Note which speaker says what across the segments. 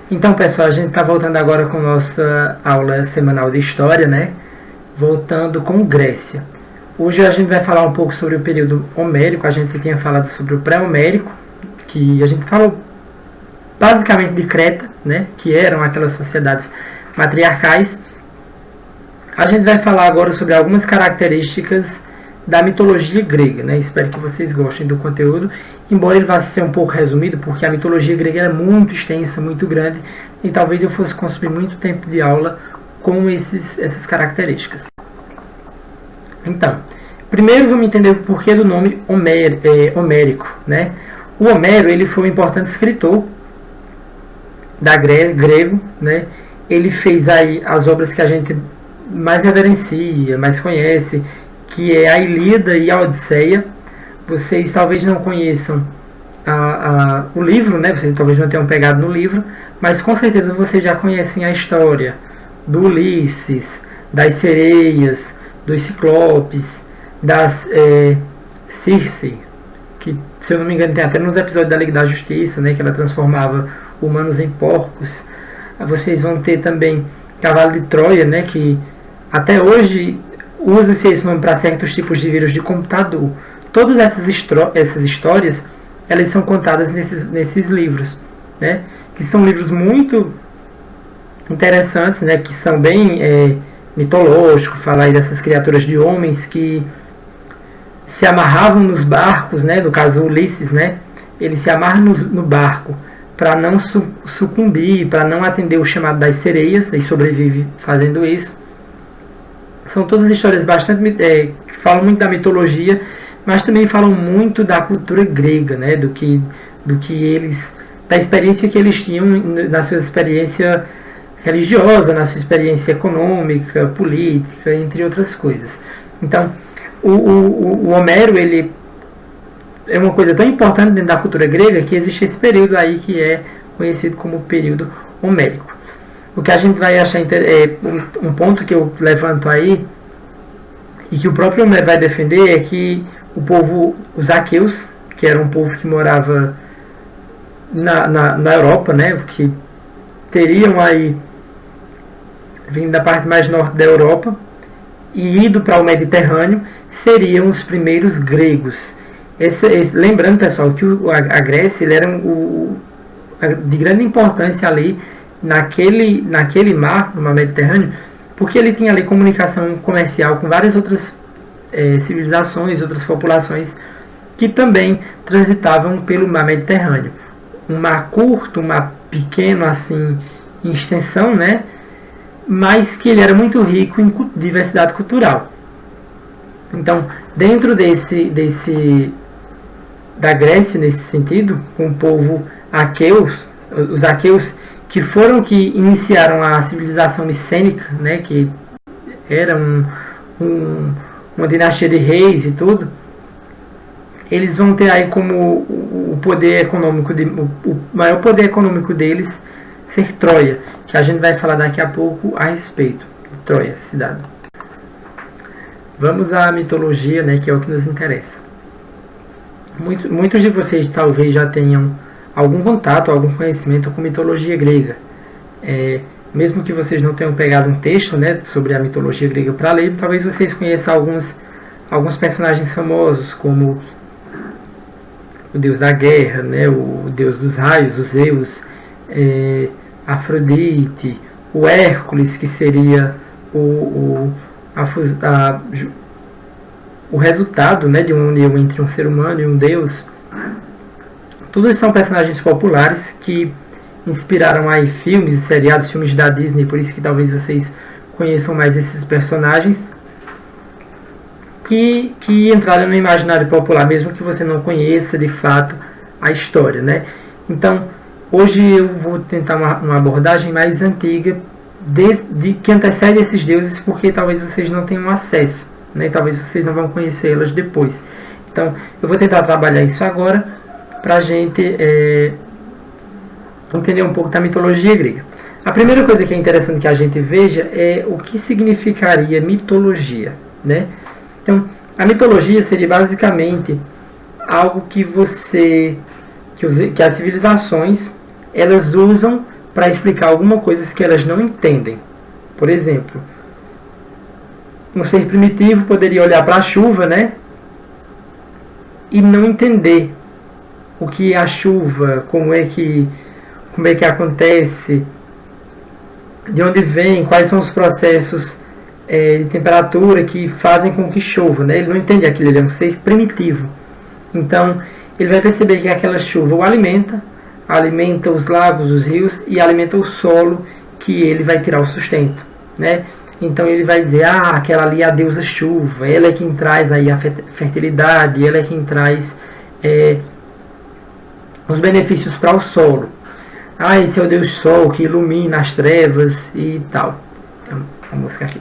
Speaker 1: Então, pessoal, a gente está voltando agora com nossa aula semanal de História, né? Voltando com Grécia. Hoje a gente vai falar um pouco sobre o período homérico. A gente tinha falado sobre o pré-homérico, que a gente falou basicamente de Creta, né? Que eram aquelas sociedades matriarcais. A gente vai falar agora sobre algumas características da mitologia grega, né? Espero que vocês gostem do conteúdo, embora ele vá ser um pouco resumido, porque a mitologia grega é muito extensa, muito grande, e talvez eu fosse consumir muito tempo de aula com essas características. Então, primeiro vamos entender o porquê do nome homérico, né? O Homero, ele foi um importante escritor grego, né? Ele fez aí as obras que a gente mais reverencia, mais conhece, que é a Ilíada e a Odisseia. Vocês talvez não conheçam o livro, né? Vocês talvez não tenham pegado no livro, mas com certeza vocês já conhecem a história do Ulisses, das sereias, dos ciclopes, das Circe, que, se eu não me engano, tem até nos episódios da Liga da Justiça, né? Que ela transformava humanos em porcos. Vocês vão ter também Cavalo de Troia, né? Que até hoje usa-se esse nome para certos tipos de vírus de computador. Todas essas histórias, elas são contadas nesses livros, né? Que são livros muito interessantes, né? Que são bem mitológicos, falar aí dessas criaturas de homens que se amarravam nos barcos, né? No caso Ulisses, né? Ele se amarra no barco para não sucumbir, para não atender o chamado das sereias, e sobrevive fazendo isso. São todas histórias bastante que falam muito da mitologia, mas também falam muito da cultura grega, né? Da experiência que eles tinham na sua experiência religiosa, na sua experiência econômica, política, entre outras coisas. Então, o Homero, ele é uma coisa tão importante dentro da cultura grega que existe esse período aí que é conhecido como período homérico. O que a gente vai achar um ponto que eu levanto aí e que o próprio Homero vai defender é que o povo, os aqueus, que era um povo que morava na Europa, né, que teriam aí vindo da parte mais norte da Europa e ido para o Mediterrâneo, seriam os primeiros gregos. Lembrando, pessoal, que a Grécia ele era de grande importância ali naquele mar, no mar Mediterrâneo, porque ele tinha ali comunicação comercial com várias outras civilizações, outras populações que também transitavam pelo mar Mediterrâneo. Um mar curto, um mar pequeno assim em extensão, né? Mas que ele era muito rico em diversidade cultural. Então, dentro da Grécia, nesse sentido, com o povo aqueus, os aqueus que foram que iniciaram a civilização micênica, né, que era uma dinastia de reis e tudo, eles vão ter aí como o poder econômico, o maior poder econômico deles ser Troia, que a gente vai falar daqui a pouco a respeito de Troia, cidade. Vamos à mitologia, né, que é o que nos interessa. Muitos de vocês talvez já tenham algum contato, algum conhecimento com mitologia grega. Mesmo que vocês não tenham pegado um texto, né, sobre a mitologia grega para ler, talvez vocês conheçam alguns personagens famosos, como o deus da guerra, né, o deus dos raios, o Zeus, Afrodite, o Hércules, que seria o resultado, né, de uma união entre um ser humano e um deus. Todos são personagens populares que inspiraram aí filmes e seriados, filmes da Disney, por isso que talvez vocês conheçam mais esses personagens que entraram no imaginário popular, mesmo que você não conheça de fato a história, né? Então, hoje eu vou tentar uma abordagem mais antiga que antecede esses deuses, porque talvez vocês não tenham acesso, né? Talvez vocês não vão conhecê-las depois. Então, eu vou tentar trabalhar isso agora para a gente entender um pouco da mitologia grega. A primeira coisa que é interessante que a gente veja é o que significaria mitologia, né? Então, a mitologia seria basicamente algo que as civilizações elas usam para explicar alguma coisa que elas não entendem. Por exemplo, um ser primitivo poderia olhar para a chuva, né, e não entender o que é a chuva, como é que acontece, de onde vem, quais são os processos de temperatura que fazem com que chova, né? Ele não entende aquilo, ele é um ser primitivo. Então, ele vai perceber que aquela chuva o alimenta os lagos, os rios e alimenta o solo que ele vai tirar o sustento, né? Então ele vai dizer, aquela ali é a deusa chuva, ela é quem traz aí a fertilidade, ela é quem traz os benefícios para o solo. Esse é o Deus Sol que ilumina as trevas e tal. A música aqui.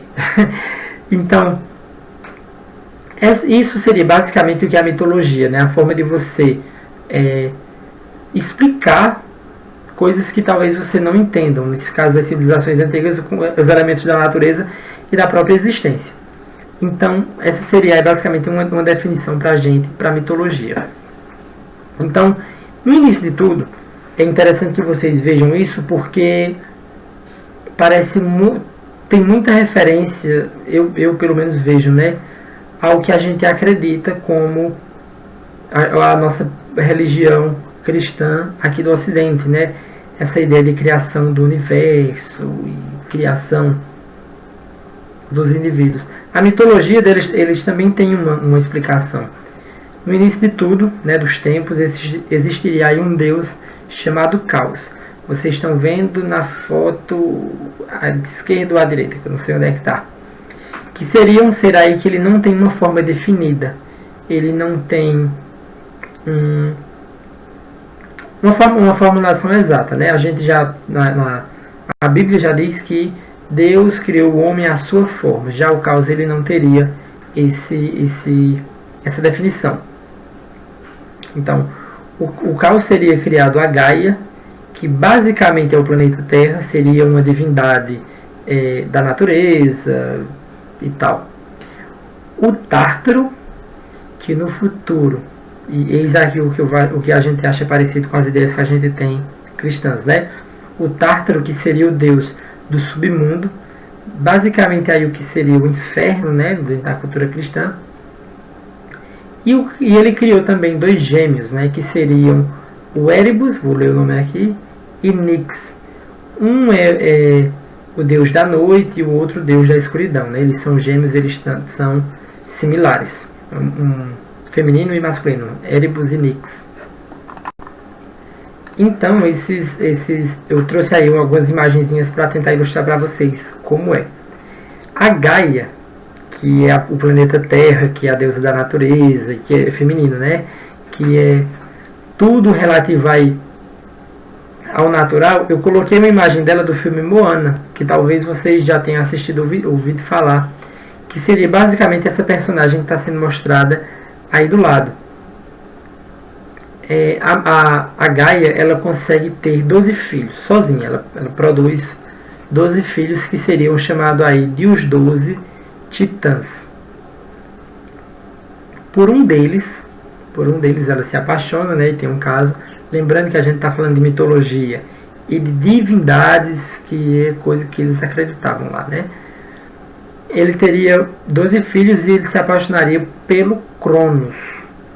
Speaker 1: Então, isso seria basicamente o que é a mitologia, né? A forma de você explicar coisas que talvez você não entendam, nesse caso das civilizações antigas, com os elementos da natureza e da própria existência. Então, essa seria basicamente uma definição para a gente, para a mitologia. Então, no início de tudo, é interessante que vocês vejam isso, porque tem muita referência, eu pelo menos vejo, né, ao que a gente acredita como a nossa religião cristã aqui do Ocidente, né? Essa ideia de criação do universo e criação dos indivíduos. A mitologia deles, eles também têm uma explicação. No início de tudo, né, dos tempos, existiria aí um Deus chamado Caos. Vocês estão vendo na foto à esquerda ou à direita, que eu não sei onde é que está. Que seria um ser aí que ele não tem uma forma definida. Ele não tem uma formulação exata, né? A gente já a Bíblia já diz que Deus criou o homem à sua forma. Já o Caos ele não teria essa definição. Então, o Caos seria criado a Gaia, que basicamente é o planeta Terra, seria uma divindade da natureza e tal. O Tártaro, que no futuro, e eis aqui o que a gente acha parecido com as ideias que a gente tem cristãs, né? O Tártaro, que seria o deus do submundo, basicamente aí o que seria o inferno, né, da cultura cristã. E ele criou também dois gêmeos, né, que seriam o Erebus, vou ler o nome aqui, e Nix. Um é o deus da noite e o outro deus da escuridão, né? Eles são gêmeos, eles são similares, feminino e masculino, Erebus e Nix. Então, eu trouxe aí algumas imagenzinhas para tentar ilustrar para vocês como é. A Gaia, que é o planeta Terra, que é a deusa da natureza, que é feminino, né? Que é tudo relativo aí ao natural. Eu coloquei uma imagem dela do filme Moana, que talvez vocês já tenham assistido ou ouvido falar, que seria basicamente essa personagem que está sendo mostrada aí do lado. A Gaia, ela consegue ter 12 filhos sozinha, ela produz 12 filhos que seriam chamados aí de os 12 titãs. Por um deles ela se apaixona, né, e tem um caso. Lembrando que a gente está falando de mitologia e de divindades, que é coisa que eles acreditavam lá, né? Ele teria 12 filhos e ele se apaixonaria pelo Cronos,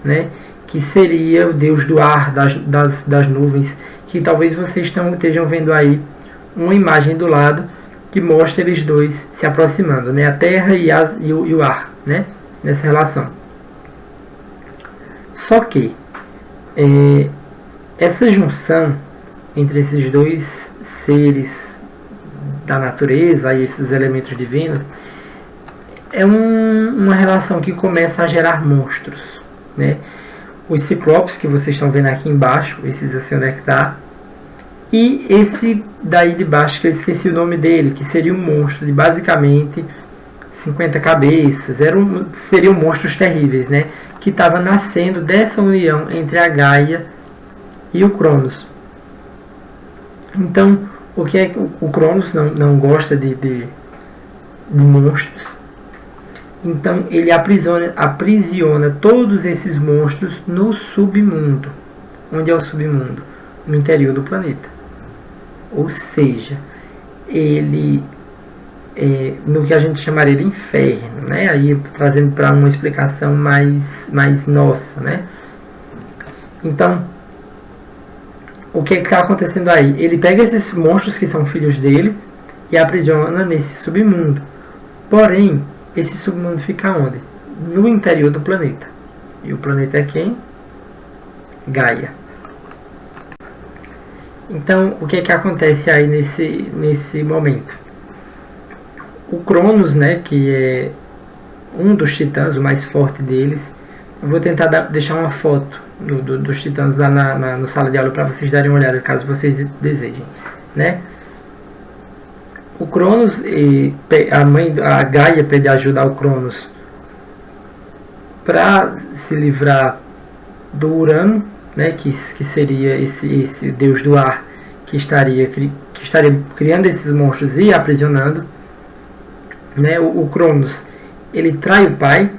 Speaker 1: né? Que seria o deus do ar, das nuvens, que talvez vocês estejam vendo aí uma imagem do lado que mostra eles dois se aproximando, né? A terra e o ar, né? Nessa relação. Só que essa junção entre esses dois seres da natureza e esses elementos divinos é uma relação que começa a gerar monstros, né? Os ciclopes que vocês estão vendo aqui embaixo, esses assim onde é que tá, e esse daí de baixo que eu esqueci o nome dele, que seria um monstro de basicamente 50 cabeças, seriam monstros terríveis, né? Que estava nascendo dessa união entre a Gaia e o Cronos. Então, o que é o Cronos não gosta de monstros. Então ele aprisiona todos esses monstros no submundo. Onde é o submundo? No interior do planeta. Ou seja, ele no que a gente chamaria de inferno, né? Aí trazendo para uma explicação mais nossa, né? Então, o que está acontecendo aí? Ele pega esses monstros que são filhos dele e aprisiona nesse submundo. Porém, esse submundo fica onde? No interior do planeta. E o planeta é quem? Gaia. Então, o que acontece aí nesse momento? O Cronos, né, que é um dos titãs, o mais forte deles. Eu vou tentar deixar uma foto dos titãs lá no sala de aula para vocês darem uma olhada, caso vocês desejem, né? O Cronos, a Gaia pede ajuda ao Cronos para se livrar do Urano, né, que seria esse deus do ar que estaria criando esses monstros e aprisionando, né? O Cronos, ele trai o pai,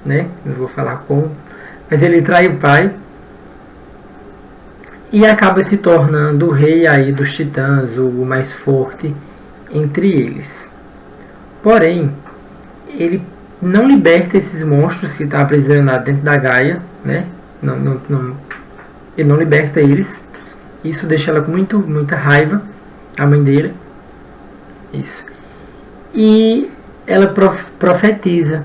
Speaker 1: né? Não vou falar como, mas ele trai o pai e acaba se tornando o rei aí dos titãs, o mais forte entre eles. Porém, ele não liberta esses monstros que estão aprisionados dentro da Gaia, né? Ele não liberta eles. Isso deixa ela com muita raiva, a mãe dele. Isso. E ela profetiza.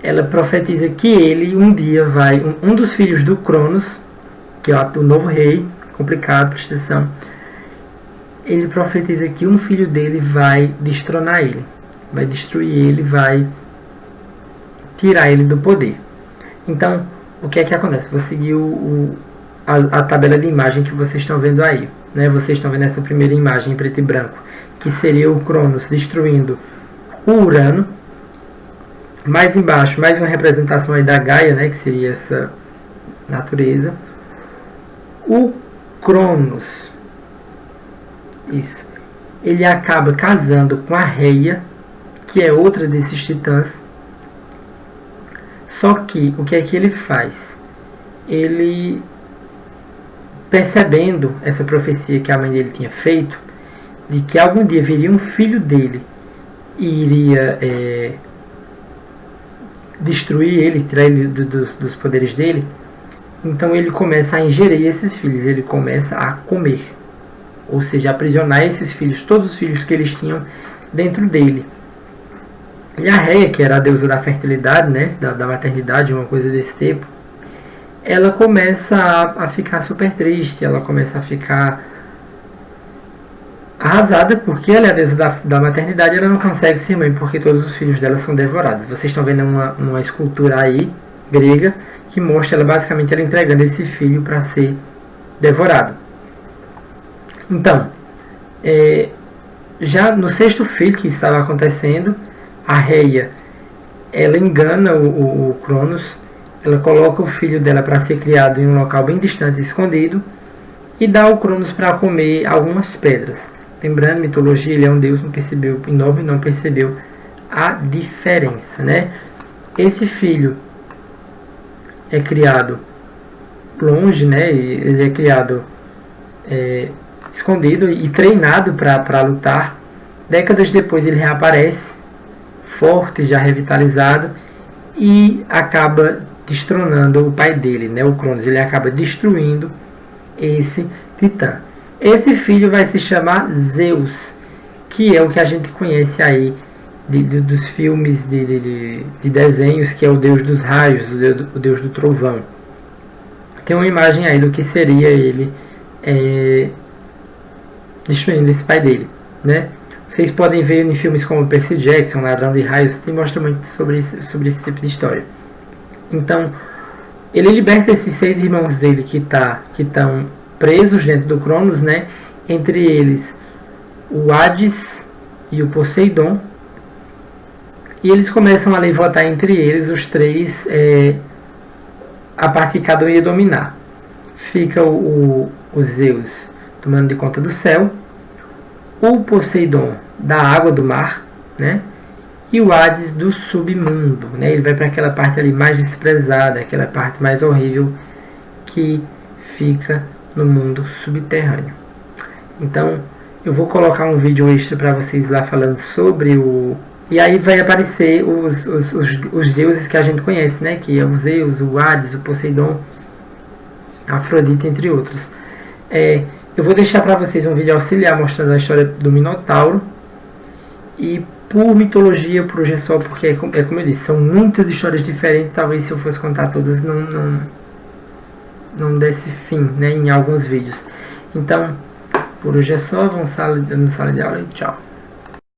Speaker 1: Ela profetiza que ele um dia vai... Um dos filhos do Cronos, que é o novo rei, complicado, presta atenção. Ele profetiza que um filho dele vai destronar ele. Vai destruir ele, vai tirar ele do poder. Então, o que é que acontece? Vou seguir a tabela de imagem que vocês estão vendo aí, né? Vocês estão vendo essa primeira imagem em preto e branco, que seria o Cronos destruindo o Urano. Mais embaixo, mais uma representação aí da Gaia, né? Que seria essa natureza. O Cronos, isso, ele acaba casando com a Reia, que é outra desses titãs. Só que, o que é que ele faz? Ele, percebendo essa profecia que a mãe dele tinha feito, de que algum dia viria um filho dele e iria destruir ele, tirar ele dos poderes dele, então ele começa a ingerir esses filhos, ele começa a comer, ou seja, aprisionar esses filhos, todos os filhos que eles tinham dentro dele. E a Reia, que era a deusa da fertilidade, né, da maternidade, uma coisa desse tipo, ela começa a ficar super triste, ela começa a ficar arrasada, porque ela é a deusa da maternidade, ela não consegue ser mãe, porque todos os filhos dela são devorados. Vocês estão vendo uma escultura aí, grega, que mostra ela basicamente ela entregando esse filho para ser devorado. Então, já no sexto filho que estava acontecendo, a Reia, ela engana o Cronos, ela coloca o filho dela para ser criado em um local bem distante, escondido, e dá ao Cronos para comer algumas pedras. Lembrando, mitologia, ele é um deus, não percebeu a diferença, né? Esse filho é criado longe, né? Ele é criado escondido e treinado para lutar. Décadas depois ele reaparece, forte, já revitalizado, e acaba destronando o pai dele, né? O Cronos. Ele acaba destruindo esse titã. Esse filho vai se chamar Zeus, que é o que a gente conhece aí dos filmes de desenhos, que é o deus dos raios, o deus do trovão. Tem uma imagem aí do que seria ele destruindo esse pai dele, né? Vocês podem ver em filmes como Percy Jackson, Ladrão de Raios, que mostra muito sobre esse tipo de história. Então, ele liberta esses 6 irmãos dele que estão presos dentro do Cronos, né? Entre eles o Hades e o Poseidon. E eles começam a votar entre eles, os 3, a parte que cada um ia dominar. Fica o Zeus tomando de conta do céu, o Poseidon da água do mar, né? E o Hades do submundo, né? Ele vai para aquela parte ali mais desprezada, aquela parte mais horrível que fica no mundo subterrâneo. Então eu vou colocar um vídeo extra para vocês lá falando sobre o... E aí vai aparecer os deuses que a gente conhece, né? Que é o Zeus, o Hades, o Poseidon, a Afrodite, entre outros. Eu vou deixar para vocês um vídeo auxiliar mostrando a história do Minotauro. E por mitologia, por hoje é só, porque é como eu disse, são muitas histórias diferentes. Talvez se eu fosse contar todas não desse fim, né, em alguns vídeos. Então, por hoje é só, vamos no sala de aula e tchau.